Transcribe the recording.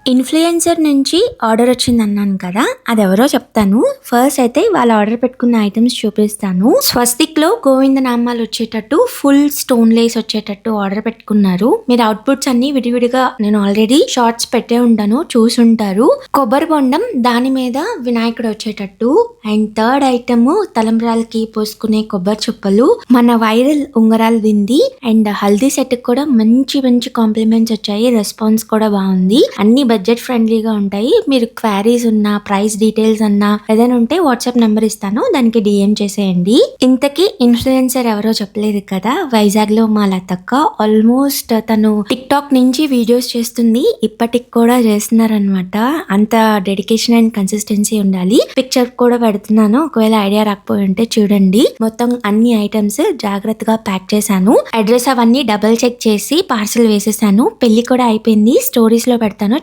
Influencer నుంచి order వచ్చిందన్నాను కదా! అదెవరో చెప్తాను. ఫస్ట్ అయితే వాళ్ళు ఆర్డర్ పెట్టుకున్న ఐటెమ్స్ చూపిస్తాను. స్వస్తిక్‌లో గోవింద నామాలొచ్చేటట్టు ఫుల్ స్టోన్ లేస్ వచ్చేటట్టు ఆర్డర్ పెట్టుకున్నారు. మీరు అవుట్‌పుట్స్ అన్నీ విడివిడిగా నేను ఆల్రెడీ షార్ట్స్ పెట్టే ఉంటాను. చూసుంటారు. కొబ్బరి బొండం దాని మీద వినాయకుడు వచ్చేటట్టు అండ్ థర్డ్ ఐటెమ్ తలంబ్రాలకి పోసుకునే కొబ్బరి చుప్పలు, మన viral Ungarala bindi and haldi సెట్‌కి కూడా మంచి మంచి కాంప్లిమెంట్స్ వచ్చాయి. రెస్పాన్స్ కూడా బాగుంది. అన్ని బడ్జెట్ ఫ్రెండ్లీగా ఉంటాయి. మీరు క్వారీస్ ఉన్నా ప్రైస్ డీటెయిల్స్ అన్నా ఏదైనా ఉంటే వాట్సాప్ నెంబర్ ఇస్తాను, దానికి డిఎం చేసేయండి. ఇంతకీ ఇన్ఫ్లుయెన్సర్ ఎవరో చెప్పలేదు కదా, వైజాగ్ లో మా లతక్క. ఆల్మోస్ట్ తను టిక్ టాక్ నుంచి వీడియోస్ చేస్తుంది, ఇప్పటికి కూడా చేస్తున్నారనమాట. అంత డెడికేషన్ అండ్ కన్సిస్టెన్సీ ఉండాలి. పిక్చర్ కూడా పెడుతున్నాను, ఒకవేళ ఐడియా రాకపోయి ఉంటే చూడండి. మొత్తం అన్ని ఐటమ్స్ జాగ్రత్తగా ప్యాక్ చేశాను. అడ్రస్ అవన్నీ డబుల్ చెక్ చేసి పార్సల్ వేసేసాను. పెళ్లి కూడా అయిపోయింది, స్టోరీస్ లో పెడతాను.